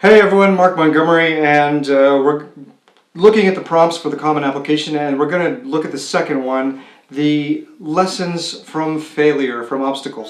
Hey everyone, Mark Montgomery, and we're looking at the prompts for the Common Application, and we're going to look at the second one, the lessons from failure, from obstacles.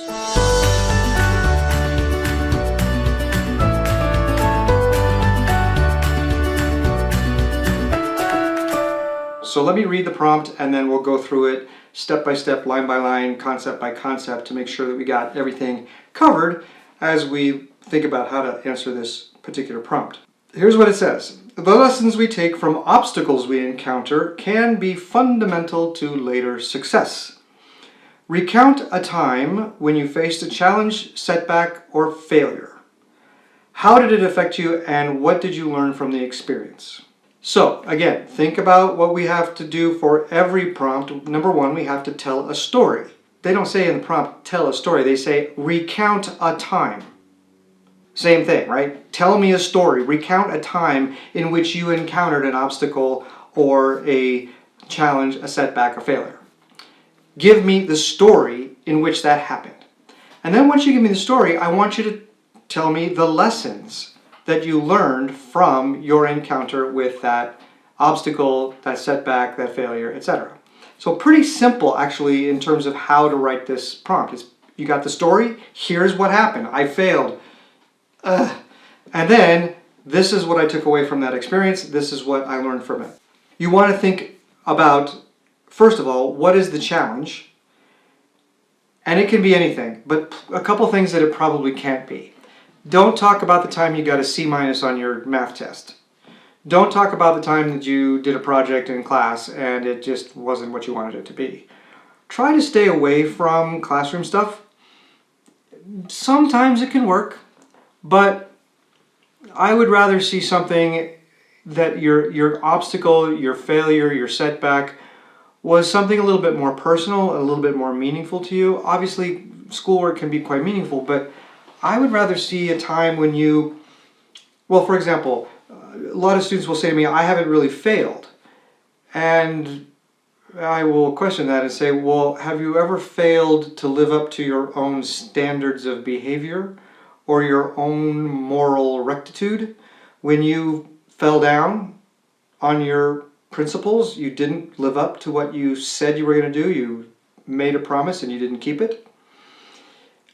So let me read the prompt and then we'll go through it step by step, line by line, concept by concept to make sure that we got everything covered as we think about how to answer this particular prompt. Here's what it says. The lessons we take from obstacles we encounter can be fundamental to later success. Recount a time when you faced a challenge, setback, or failure. How did it affect you and what did you learn from the experience? So again, think about what we have to do for every prompt. Number one, we have to tell a story. They don't say in the prompt, tell a story. They say, recount a time. Same thing, right? Tell me a story. Recount a time in which you encountered an obstacle or a challenge, a setback, or failure. Give me the story in which that happened. And then once you give me the story, I want you to tell me the lessons that you learned from your encounter with that obstacle, that setback, that failure, etc. So pretty simple actually in terms of how to write this prompt. You got the story, here's what happened. I failed. And then, this is what I took away from that experience, this is what I learned from it. You want to think about, first of all, what is the challenge? And it can be anything, but a couple things that it probably can't be. Don't talk about the time you got a C- on your math test. Don't talk about the time that you did a project in class and it just wasn't what you wanted it to be. Try to stay away from classroom stuff. Sometimes it can work. But I would rather see something that your obstacle, your failure, your setback was something a little bit more personal, a little bit more meaningful to you. Obviously, schoolwork can be quite meaningful, but I would rather see a time when you, well, for example, a lot of students will say to me, I haven't really failed. And I will question that and say, well, have you ever failed to live up to your own standards of behavior? Or your own moral rectitude? When you fell down on your principles, you didn't live up to what you said you were going to do, you made a promise and you didn't keep it.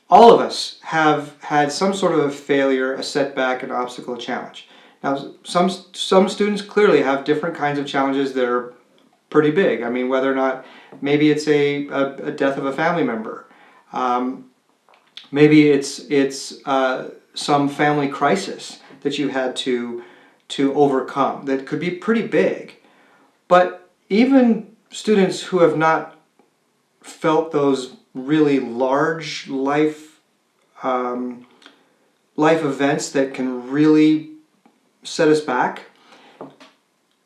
All of us have had some sort of a failure, a setback, an obstacle, a challenge. Now, some students clearly have different kinds of challenges that are pretty big. I mean, whether or not, maybe it's a death of a family member. Maybe it's some family crisis that you had to overcome that could be pretty big. But even students who have not felt those really large life events that can really set us back,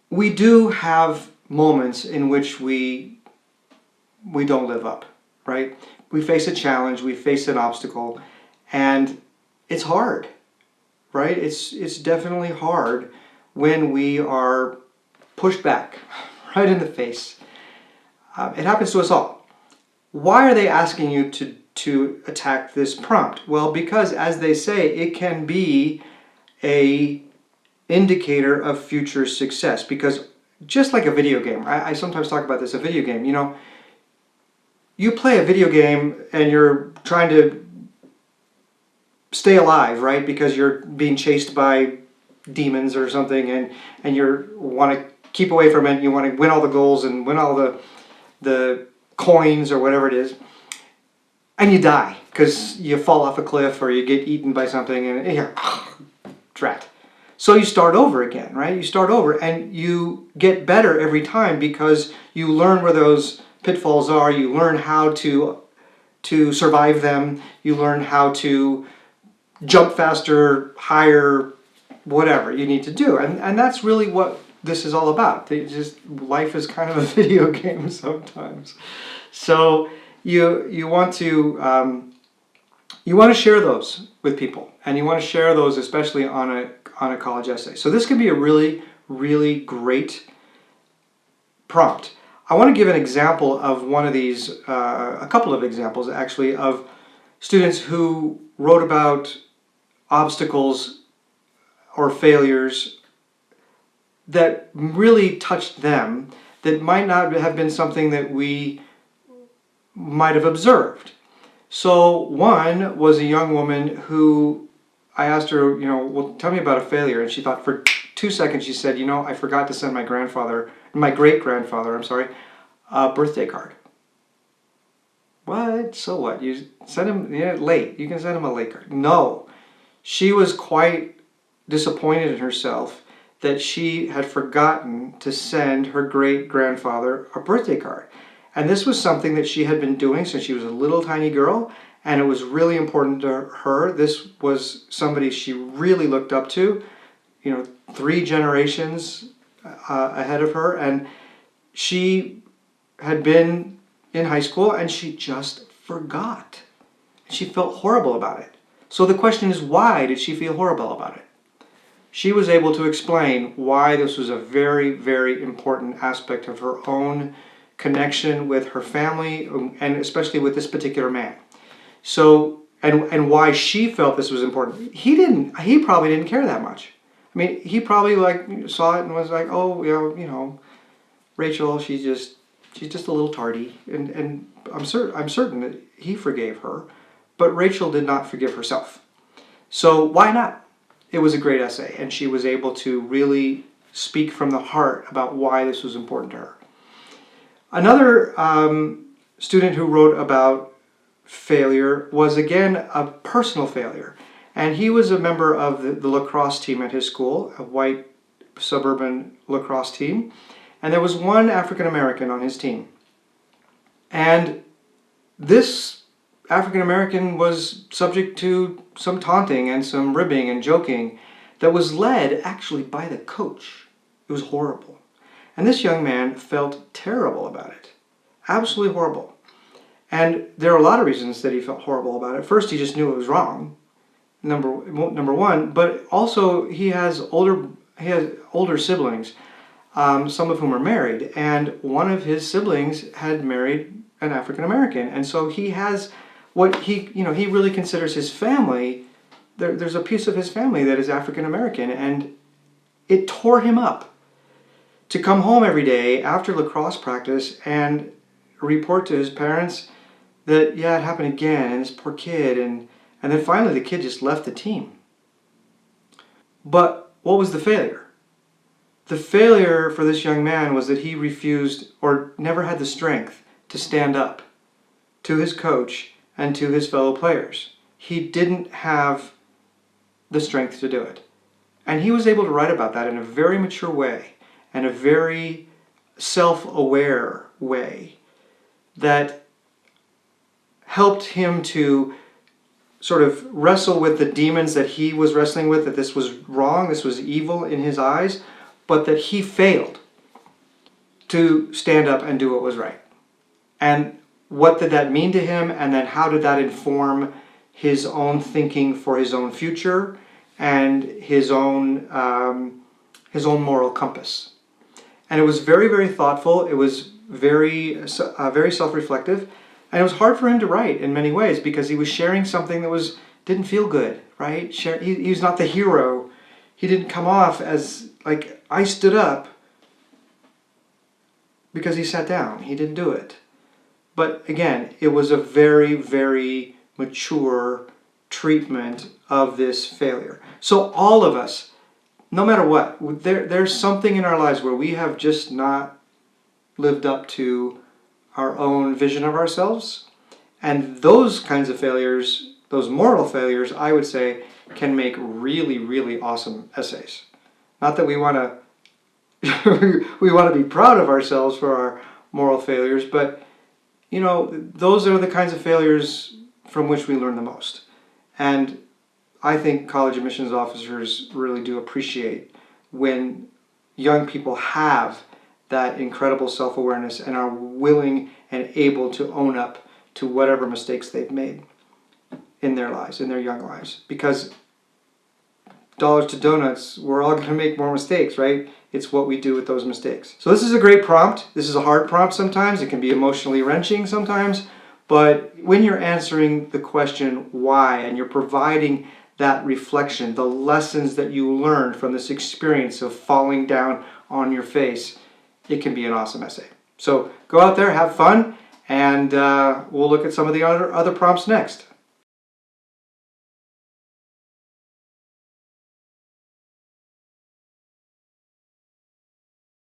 we do have moments in which we don't live up, right? We face a challenge, we face an obstacle, and it's hard, right? It's definitely hard when we are pushed back right in the face. It happens to us all. Why are they asking you to attack this prompt? Well, because as they say, it can be an indicator of future success. Because just like a video game, I sometimes talk about this, a video game, you know, you play a video game and you're trying to stay alive, right? Because you're being chased by demons or something and you want to keep away from it. You want to win all the goals and win all the coins or whatever it is. And you die because you fall off a cliff or you get eaten by something and you're drat. So you start over again, right? You start over and you get better every time because you learn where those pitfalls are, you learn how to survive them, you learn how to jump faster, higher, whatever you need to do. And that's really what this is all about. Life is kind of a video game sometimes. So you want to share those with people, and you want to share those especially on a college essay. So this could be a really, really great prompt. I want to give an example of one of these, a couple of examples actually, of students who wrote about obstacles or failures that really touched them that might not have been something that we might have observed. So one was a young woman who I asked her, well, tell me about a failure. And she thought for 2 seconds, she said, I forgot to send my great-grandfather, a birthday card. What? So what? You send him late. You can send him a late card. No. She was quite disappointed in herself that she had forgotten to send her great-grandfather a birthday card. And this was something that she had been doing since she was a little tiny girl, and it was really important to her. This was somebody she really looked up to, 3 generations ahead of her, and she had been in high school and she just forgot. She felt horrible about it. So the question is, why did she feel horrible about it? She was able to explain why this was a very, very important aspect of her own connection with her family, and especially with this particular man. So, and why she felt this was important. He probably didn't care that much. I mean, he probably saw it and was like, oh, Rachel, she's just a little tardy, and I'm certain that he forgave her, but Rachel did not forgive herself. So why not? It was a great essay, and she was able to really speak from the heart about why this was important to her. Another student who wrote about failure was, again, a personal failure. And he was a member of the lacrosse team at his school, a white suburban lacrosse team. And there was one African American on his team. And this African American was subject to some taunting and some ribbing and joking that was led actually by the coach. It was horrible. And this young man felt terrible about it. Absolutely horrible. And there are a lot of reasons that he felt horrible about it. First, he just knew it was wrong, number one. But also, he has older siblings, some of whom are married. And one of his siblings had married an African American. And so he has what he really considers his family. There's a piece of his family that is African American. And it tore him up to come home every day after lacrosse practice and report to his parents that, it happened again, and this poor kid, and then finally the kid just left the team. But what was the failure? The failure for this young man was that he refused or never had the strength to stand up to his coach and to his fellow players. He didn't have the strength to do it. And he was able to write about that in a very mature way and a very self-aware way that helped him to sort of wrestle with the demons that he was wrestling with, that this was wrong, this was evil in his eyes, but that he failed to stand up and do what was right. And what did that mean to him? And then how did that inform his own thinking for his own future and his own moral compass? And it was very, very thoughtful. It was very self-reflective. And it was hard for him to write in many ways because he was sharing something that didn't feel good, right? He was not the hero. He didn't come off as like, I stood up because he sat down. He didn't do it. But again, it was a very, very mature treatment of this failure. So all of us, no matter what, there's something in our lives where we have just not lived up to our own vision of ourselves. And those kinds of failures, those moral failures, I would say, can make really, really awesome essays. Not that we want to be proud of ourselves for our moral failures, but those are the kinds of failures from which we learn the most. And I think college admissions officers really do appreciate when young people have that incredible self-awareness and are willing and able to own up to whatever mistakes they've made in their lives, in their young lives. Because dollars to donuts, we're all going to make more mistakes, right? It's what we do with those mistakes. So this is a great prompt. This is a hard prompt sometimes. It can be emotionally wrenching sometimes. But when you're answering the question why and you're providing that reflection, the lessons that you learned from this experience of falling down on your face, it can be an awesome essay. So go out there, have fun, and we'll look at some of the other prompts next.